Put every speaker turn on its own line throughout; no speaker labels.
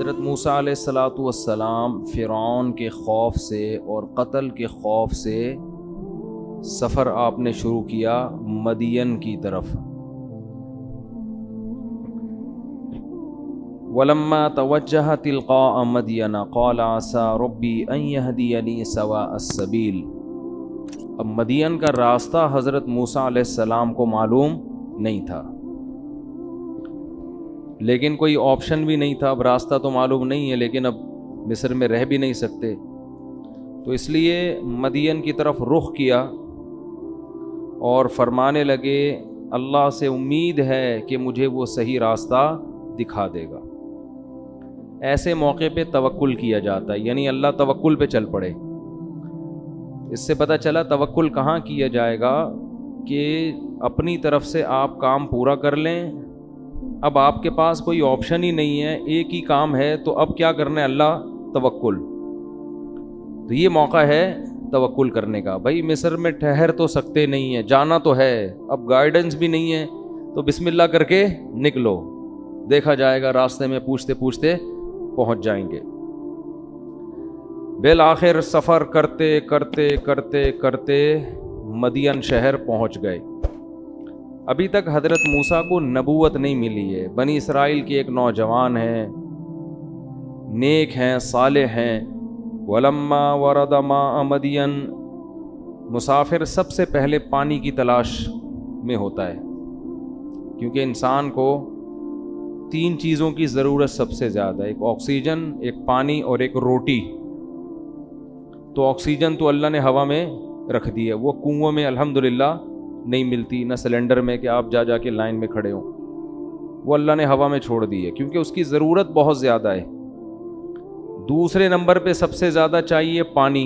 حضرت موسیٰ علیہ الصلاۃ والسلام فرعون کے خوف سے اور قتل کے خوف سے سفر آپ نے شروع کیا مدین کی طرف۔ وَلَمَّا تَوَجَّهَ تِلْقَاءَ مَدْيَنَ قَالَ عَسَىٰ رَبِّي أَن يَهْدِيَنِي سَوَاءَ السَّبِيلِ۔ اب مدین کا راستہ حضرت موسیٰ علیہ السلام کو معلوم نہیں تھا، لیکن کوئی آپشن بھی نہیں تھا۔ اب راستہ تو معلوم نہیں ہے، لیکن اب مصر میں رہ بھی نہیں سکتے، تو اس لیے مدین کی طرف رخ کیا اور فرمانے لگے اللہ سے امید ہے کہ مجھے وہ صحیح راستہ دکھا دے گا۔ ایسے موقع پہ توکل کیا جاتا ہے، یعنی اللہ توکل پہ چل پڑے۔ اس سے پتہ چلا توکل کہاں کیا جائے گا کہ اپنی طرف سے آپ کام پورا کر لیں، اب آپ کے پاس کوئی آپشن ہی نہیں ہے، ایک ہی کام ہے، تو اب کیا کرنا ہے؟ اللہ توکل۔ تو یہ موقع ہے توکل کرنے کا۔ بھائی مصر میں ٹھہر تو سکتے نہیں ہیں، جانا تو ہے، اب گائیڈنس بھی نہیں ہے، تو بسم اللہ کر کے نکلو، دیکھا جائے گا، راستے میں پوچھتے پوچھتے پہنچ جائیں گے۔ بالآخر سفر کرتے کرتے کرتے کرتے مدین شہر پہنچ گئے۔ ابھی تک حضرت موسیٰ کو نبوت نہیں ملی ہے۔ بنی اسرائیل کے ایک نوجوان ہیں، نیک ہیں، صالح ہیں۔ وَلَمَّا وَرَدَ مَاءَ مَدْيَنَ، مسافر سب سے پہلے پانی کی تلاش میں ہوتا ہے، کیونکہ انسان کو 3 چیزوں کی ضرورت سب سے زیادہ ہے، ایک آکسیجن، ایک پانی اور ایک روٹی۔ تو آکسیجن تو اللہ نے ہوا میں رکھ دی ہے، وہ کنووں میں الحمدللہ نہیں ملتی، نہ سلنڈر میں کہ آپ جا کے لائن میں کھڑے ہوں، وہ اللہ نے ہوا میں چھوڑ دی ہے، کیونکہ اس کی ضرورت بہت زیادہ ہے۔ دوسرے نمبر پہ سب سے زیادہ چاہیے پانی۔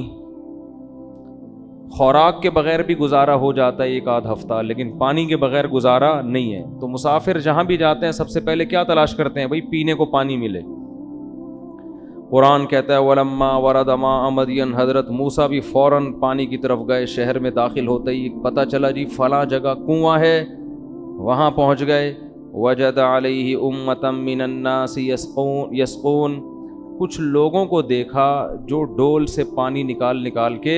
خوراک کے بغیر بھی گزارا ہو جاتا ہے 1 آدھ ہفتہ، لیکن پانی کے بغیر گزارا نہیں ہے۔ تو مسافر جہاں بھی جاتے ہیں سب سے پہلے کیا تلاش کرتے ہیں؟ بھائی پینے کو پانی ملے۔ قرآن کہتا ہے وَلَمَّا وَرَدَ مَاءَ مَدْيَنَ، حضرت موسیٰ بھی فوراً پانی کی طرف گئے۔ شہر میں داخل ہوتے ہی پتہ چلا جی فلاں جگہ کنواں ہے، وہاں پہنچ گئے۔ وَجَدَ عَلَيْهِ أُمَّةً مِّنَ النَّاسِ يَسْقُونَ، کچھ لوگوں کو دیکھا جو ڈول سے پانی نکال کے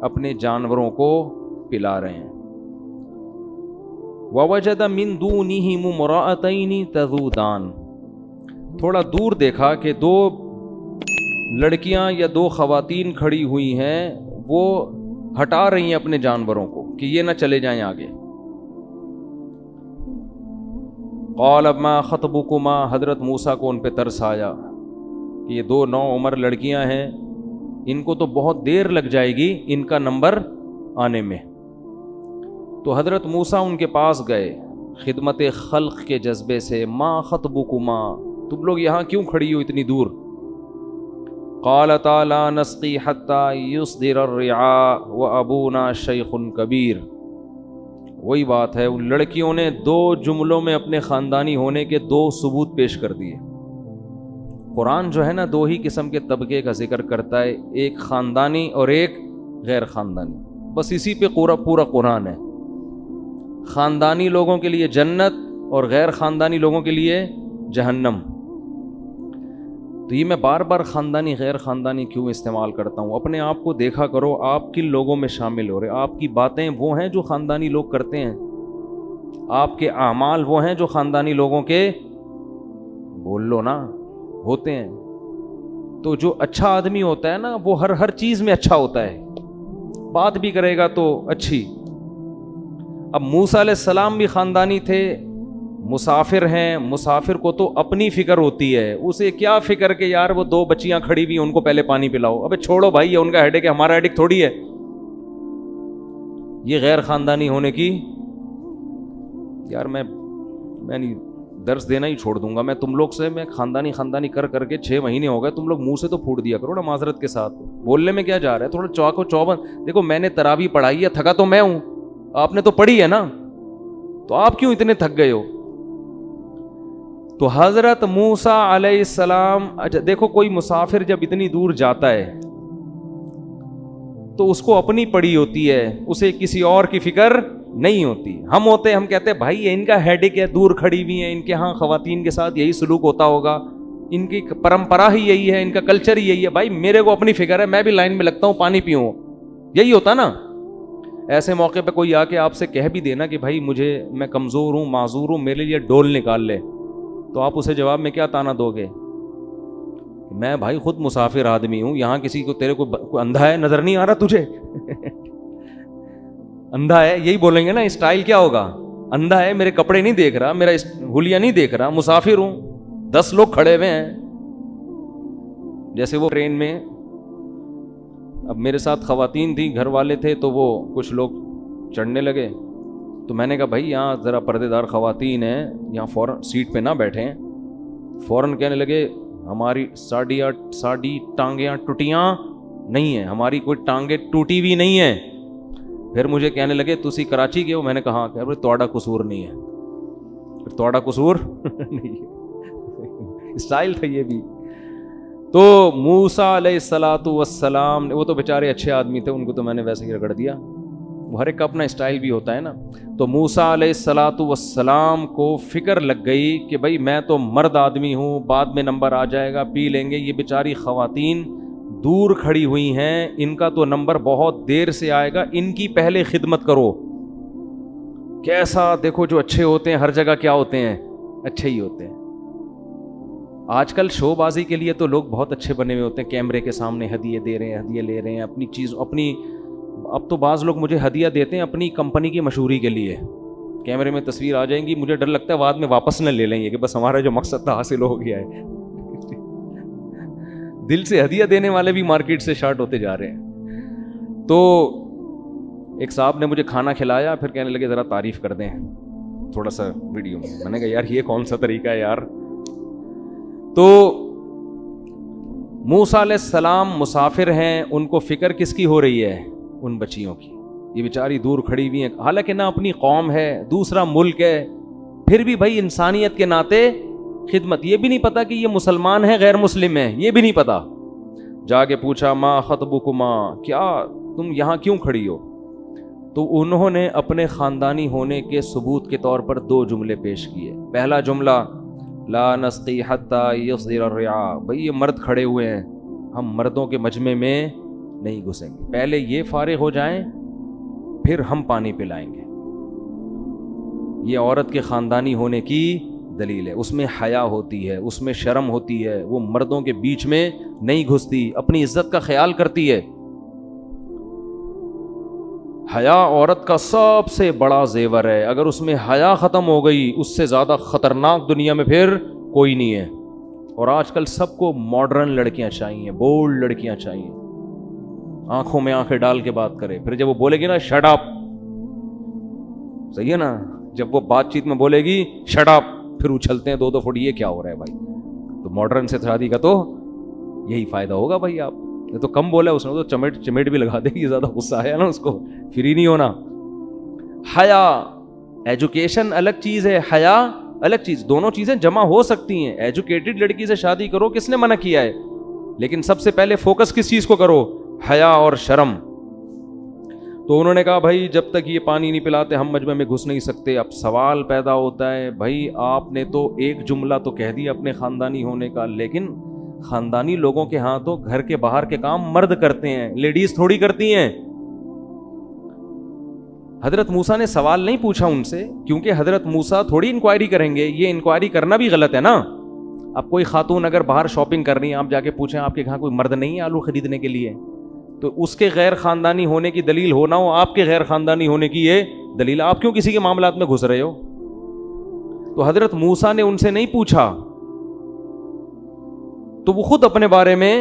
اپنے جانوروں کو پلا رہے ہیں۔ وَوَجَدَ مِن دُونِهِمُ امْرَأَتَيْنِ تَذُودَانِ، تھوڑا دور دیکھا کہ 2 لڑکیاں یا 2 خواتین کھڑی ہوئی ہیں، وہ ہٹا رہی ہیں اپنے جانوروں کو کہ یہ نہ چلے جائیں آگے۔ قال ما خطبكما، حضرت موسیٰ کو ان پہ ترس آیا کہ یہ 2 نوعمر لڑکیاں ہیں، ان کو تو بہت دیر لگ جائے گی ان کا نمبر آنے میں۔ تو حضرت موسیٰ ان کے پاس گئے خدمت خلق کے جذبے سے۔ ما خطبكما، تم لوگ یہاں کیوں کھڑی ہو اتنی دور؟ قالتا لا نسقی حتی یصدر الرعاء وابونا شیخ کبیر۔ وہی بات ہے، ان لڑکیوں نے 2 جملوں میں اپنے خاندانی ہونے کے 2 ثبوت پیش کر دیے۔ قرآن جو ہے نا 2 ہی قسم کے طبقے کا ذکر کرتا ہے، ایک خاندانی اور ایک غیر خاندانی، بس اسی پہ پورا قرآن ہے۔ خاندانی لوگوں کے لیے جنت اور غیر خاندانی لوگوں کے لیے جہنم۔ تو یہ میں بار بار خاندانی غیر خاندانی کیوں استعمال کرتا ہوں؟ اپنے آپ کو دیکھا کرو، آپ کن لوگوں میں شامل ہو رہے، آپ کی باتیں وہ ہیں جو خاندانی لوگ کرتے ہیں، آپ کے اعمال وہ ہیں جو خاندانی لوگوں کے بول لو نا ہوتے ہیں۔ تو جو اچھا آدمی ہوتا ہے نا وہ ہر چیز میں اچھا ہوتا ہے، بات بھی کرے گا تو اچھی۔ اب موسیٰ علیہ السلام بھی خاندانی تھے، مسافر ہیں، مسافر کو تو اپنی فکر ہوتی ہے، اسے کیا فکر کہ یار وہ 2 بچیاں کھڑی ہوئی ان کو پہلے پانی پلاؤ، ابے چھوڑو بھائی، یہ ان کا ہیڈک ہے، ہمارا ہیڈک تھوڑی ہے۔ یہ غیر خاندانی ہونے کی، یار میں نہیں درس دینا ہی چھوڑ دوں گا، میں تم لوگ سے میں خاندانی کر کے 6 مہینے ہو گئے، تم لوگ منہ سے تو پھوٹ دیا کرو نا معذرت کے ساتھ، بولنے میں کیا جا رہا ہے، تھوڑا چوک و چوبند۔ دیکھو میں نے تراویح پڑھائی ہے، تھکا تو میں ہوں، آپ نے تو پڑھی ہے نا، تو آپ کیوں اتنے تھک گئے ہو؟ تو حضرت موسیٰ علیہ السلام، دیکھو کوئی مسافر جب اتنی دور جاتا ہے تو اس کو اپنی پڑی ہوتی ہے، اسے کسی اور کی فکر نہیں ہوتی۔ ہم کہتے ہیں بھائی ان کا ہیڈک ہے، دور کھڑی ہوئی ہیں، ان کے ہاں خواتین کے ساتھ یہی سلوک ہوتا ہوگا، ان کی پرمپرا ہی یہی ہے, ان کا کلچر ہی یہی ہے. بھائی میرے کو اپنی فکر ہے, میں بھی لائن میں لگتا ہوں, پانی پیوں, یہی ہوتا نا. ایسے موقع پہ کوئی آ کے آپ سے کہہ بھی دینا کہ بھائی مجھے, میں کمزور ہوں, معذور ہوں, میرے لیے ڈول نکال لے, تو آپ اسے جواب میں کیا تانا دو گے؟ میں بھائی خود مسافر آدمی ہوں, یہاں کسی کو, تیرے کو اندھا ہے, نظر نہیں آ رہا تجھے؟ اندھا ہے, یہی بولیں گے نا. اسٹائل کیا ہوگا؟ اندھا ہے, میرے کپڑے نہیں دیکھ رہا, میرا حلیہ نہیں دیکھ رہا, مسافر ہوں, 10 لوگ کھڑے ہوئے ہیں. جیسے وہ ٹرین میں, اب میرے ساتھ خواتین تھیں, گھر والے تھے, تو وہ کچھ لوگ چڑھنے لگے, تو میں نے کہا بھائی یہاں ذرا پردے دار خواتین ہیں, یہاں فوراً سیٹ پہ نہ بیٹھیں. فوراً کہنے لگے ہماری ساڑی ٹانگیاں ٹوٹیاں نہیں ہیں, ہماری کوئی ٹانگیں ٹوٹی بھی نہیں ہیں. پھر مجھے کہنے لگے تسی کراچی کے ہو؟ میں نے کہا کہ تواڈا قصور نہیں ہے. پھر تواڈا قصور نہیں ہے, اسٹائل تھا یہ بھی. تو موسیٰ علیہ الصلاۃ والسلام, وہ تو بیچارے اچھے آدمی تھے, ان کو تو میں نے ویسے ہی رگڑ دیا, وہ ہر ایک کا اپنا اسٹائل بھی ہوتا ہے نا. تو موسیٰ علیہ الصلاۃ والسلام کو فکر لگ گئی کہ بھائی میں تو مرد آدمی ہوں, بعد میں نمبر آ جائے گا, پی لیں گے. یہ بیچاری خواتین دور کھڑی ہوئی ہیں, ان کا تو نمبر بہت دیر سے آئے گا, ان کی پہلے خدمت کرو. کیسا دیکھو, جو اچھے ہوتے ہیں ہر جگہ کیا ہوتے ہیں؟ اچھے ہی ہوتے ہیں. آج کل شو بازی کے لیے تو لوگ بہت اچھے بنے ہوئے ہوتے ہیں, کیمرے کے سامنے ہدیے دے رہے ہیں, ہدیے لے رہے ہیں, اپنی چیز اپنی. اب تو بعض لوگ مجھے ہدیہ دیتے ہیں اپنی کمپنی کی مشہوری کے لیے, کیمرے میں تصویر آ جائیں گی, مجھے ڈر لگتا ہے بعد میں واپس نہ لے لیں گے کہ بس ہمارا جو مقصد تھا حاصل ہو گیا ہے. دل سے ہدیہ دینے والے بھی مارکیٹ سے شارٹ ہوتے جا رہے ہیں. تو ایک صاحب نے مجھے کھانا کھلایا, پھر کہنے لگے ذرا تعریف کر دیں تھوڑا سا ویڈیو میں. میں نے کہا یار یہ کون سا طریقہ ہے یار. تو موسیٰ علیہ السلام مسافر ہیں, ان کو فکر کس کی ہو رہی ہے؟ ان بچیوں کی. یہ بیچاری دور کھڑی ہوئی ہیں, حالانکہ نہ اپنی قوم ہے, دوسرا ملک ہے, پھر بھی بھائی انسانیت کے ناطے خدمت. یہ بھی نہیں پتا کہ یہ مسلمان ہے غیر مسلم ہے, یہ بھی نہیں پتا. جا کے پوچھا ما خطبکما, کیا تم یہاں کیوں کھڑی ہو؟ تو انہوں نے اپنے خاندانی ہونے کے ثبوت کے طور پر 2 جملے پیش کیے. پہلا جملہ لا نسقی حتی یصدر الرعاء, بھئی یہ مرد کھڑے ہوئے ہیں, ہم مردوں کے مجمع میں نہیں گھسیں گے, پہلے یہ فارغ ہو جائیں پھر ہم پانی پلائیں گے. یہ عورت کے خاندانی ہونے کی دلیل ہے. اس میں حیا ہوتی ہے, اس میں شرم ہوتی ہے, وہ مردوں کے بیچ میں نہیں گھستی, اپنی عزت کا خیال کرتی ہے. حیا عورت کا سب سے بڑا زیور ہے, اگر اس میں حیا ختم ہو گئی, اس سے زیادہ خطرناک دنیا میں پھر کوئی نہیں ہے. اور آج کل سب کو ماڈرن لڑکیاں چاہیے, بولڈ لڑکیاں چاہیے, آنکھوں میں آنکھیں ڈال کے بات کرے. پھر جب وہ بولے گی نا شٹ اپ, صحیح ہے نا, جب وہ بات چیت میں بولے گی شٹ اپ, پھر اچھلتے ہیں 2 فٹ, یہ کیا ہو رہا ہے بھائی؟ تو ماڈرن سے شادی کا تو یہی فائدہ ہوگا بھائی. آپ نے تو کم بولا, اس نے تو چمیٹ بھی لگا دے گی, زیادہ غصہ آیا نا اس کو, فری نہیں ہونا. حیا, ایجوکیشن الگ چیز ہے, حیا الگ چیز, دونوں چیزیں جمع ہو سکتی ہیں. ایجوکیٹڈ لڑکی سے شادی کرو, کس نے منع کیا ہے؟ لیکن سب سے پہلے فوکس کس چیز کو کرو؟ حیا اور شرم. تو انہوں نے کہا بھائی جب تک یہ پانی نہیں پلاتے ہم مجمع میں گھس نہیں سکتے. اب سوال پیدا ہوتا ہے, بھائی آپ نے تو ایک جملہ تو کہہ دیا اپنے خاندانی ہونے کا, لیکن خاندانی لوگوں کے ہاں تو گھر کے باہر کے کام مرد کرتے ہیں, لیڈیز تھوڑی کرتی ہیں. حضرت موسیٰ نے سوال نہیں پوچھا ان سے, کیونکہ حضرت موسیٰ تھوڑی انکوائری کریں گے, یہ انکوائری کرنا بھی غلط ہے نا. اب کوئی خاتون اگر باہر شاپنگ کر رہی ہیں, آپ جا کے پوچھیں آپ کے گھر کوئی مرد نہیں ہے آلو خریدنے کے لیے, تو اس کے غیر خاندانی ہونے کی دلیل ہونا ہو آپ کے غیر خاندانی ہونے کی یہ دلیل. آپ کیوں کسی کے معاملات میں گھس رہے ہو؟ تو حضرت موسیٰ نے ان سے نہیں پوچھا, تو وہ خود اپنے بارے میں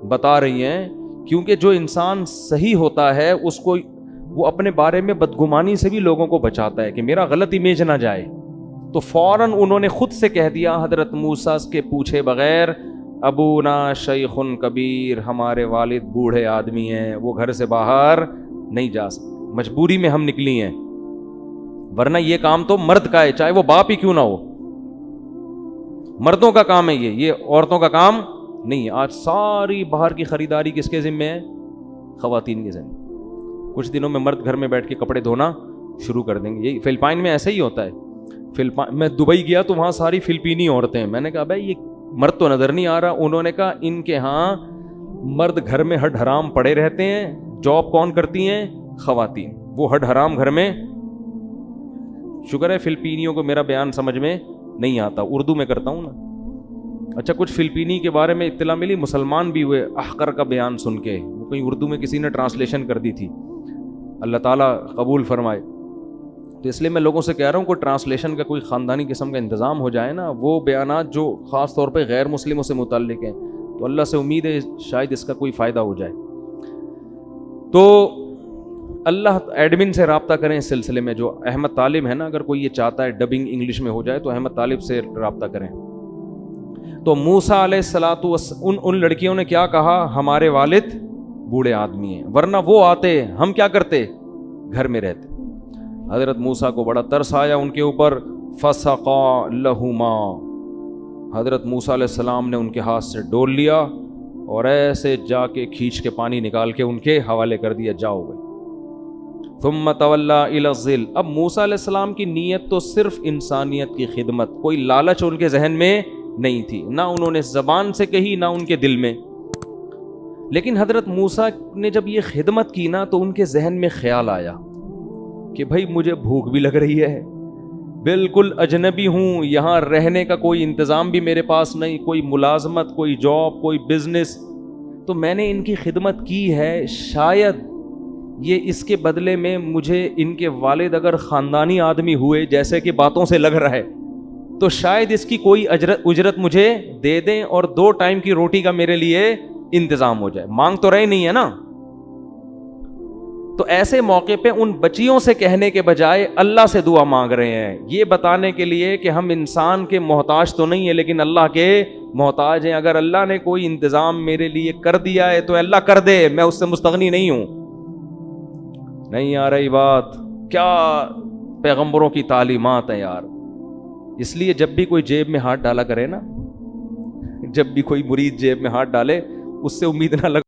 بتا رہی ہیں, کیونکہ جو انسان صحیح ہوتا ہے اس کو وہ اپنے بارے میں بدگمانی سے بھی لوگوں کو بچاتا ہے کہ میرا غلط امیج نہ جائے. تو فوراً انہوں نے خود سے کہہ دیا حضرت موسیٰ کے پوچھے بغیر, ابونا شیخ کبیر, ہمارے والد بوڑھے آدمی ہیں, وہ گھر سے باہر نہیں جا سکتے, مجبوری میں ہم نکلی ہیں, ورنہ یہ کام تو مرد کا ہے, چاہے وہ باپ ہی کیوں نہ ہو. مردوں کا کام ہے یہ عورتوں کا کام نہیں ہے. آج ساری باہر کی خریداری کس کے ذمہ ہے؟ خواتین کے ذمہ. کچھ دنوں میں مرد گھر میں بیٹھ کے کپڑے دھونا شروع کر دیں گے. یہی فلپائن میں ایسا ہی ہوتا ہے. میں دبئی گیا تو وہاں ساری فلپینی عورتیں ہیں. میں نے کہا بھائی مرد تو نظر نہیں آ رہا. انہوں نے کہا ان کے ہاں مرد گھر میں ہڈ حرام پڑے رہتے ہیں, جاب کون کرتی ہیں؟ خواتین. وہ ہڈ حرام گھر میں, شکر ہے فلپینیوں کو میرا بیان سمجھ میں نہیں آتا, اردو میں کرتا ہوں نا. اچھا کچھ فلپینی کے بارے میں اطلاع ملی, مسلمان بھی ہوئے احقر کا بیان سن کے, وہ کہیں اردو میں کسی نے ٹرانسلیشن کر دی تھی, اللہ تعالیٰ قبول فرمائے. تو اس لیے میں لوگوں سے کہہ رہا ہوں کوئی ٹرانسلیشن کا کوئی خاندانی قسم کا انتظام ہو جائے نا, وہ بیانات جو خاص طور پہ غیر مسلموں سے متعلق ہیں, تو اللہ سے امید ہے شاید اس کا کوئی فائدہ ہو جائے. تو اللہ ایڈمن سے رابطہ کریں اس سلسلے میں. جو احمد طالب ہے نا, اگر کوئی یہ چاہتا ہے ڈبنگ انگلش میں ہو جائے تو احمد طالب سے رابطہ کریں. تو موسیٰ علیہ الصلوۃ ان لڑکیوں نے کیا کہا, ہمارے والد بوڑھے آدمی ہیں, ورنہ وہ آتے ہم کیا کرتے, گھر میں رہتے. حضرت موسیٰ کو بڑا ترس آیا ان کے اوپر. فسقا لہما, حضرت موسیٰ علیہ السلام نے ان کے ہاتھ سے ڈول لیا اور ایسے جا کے کھینچ کے پانی نکال کے ان کے حوالے کر دیا, جاؤ گئے. ثم تولی الی الظل, اب موسیٰ علیہ السلام کی نیت تو صرف انسانیت کی خدمت, کوئی لالچ ان کے ذہن میں نہیں تھی, نہ انہوں نے زبان سے کہی نہ ان کے دل میں. لیکن حضرت موسیٰ نے جب یہ خدمت کی نا تو ان کے ذہن میں خیال آیا کہ بھائی مجھے بھوک بھی لگ رہی ہے, بالکل اجنبی ہوں, یہاں رہنے کا کوئی انتظام بھی میرے پاس نہیں, کوئی ملازمت, کوئی جاب, کوئی بزنس, تو میں نے ان کی خدمت کی ہے, شاید یہ اس کے بدلے میں مجھے ان کے والد اگر خاندانی آدمی ہوئے جیسے کہ باتوں سے لگ رہا ہے تو شاید اس کی کوئی اجرت مجھے دے دیں اور 2 ٹائم کی روٹی کا میرے لیے انتظام ہو جائے. مانگ تو رہے نہیں ہے نا. تو ایسے موقع پہ ان بچیوں سے کہنے کے بجائے اللہ سے دعا مانگ رہے ہیں, یہ بتانے کے لیے کہ ہم انسان کے محتاج تو نہیں ہیں لیکن اللہ کے محتاج ہیں. اگر اللہ نے کوئی انتظام میرے لیے کر دیا ہے تو اللہ کر دے, میں اس سے مستغنی نہیں ہوں. نہیں آ رہی بات؟ کیا پیغمبروں کی تعلیمات ہیں یار. اس لیے جب بھی کوئی جیب میں ہاتھ ڈالا کرے نا, جب بھی کوئی مرید جیب میں ہاتھ ڈالے, اس سے امید نہ لگ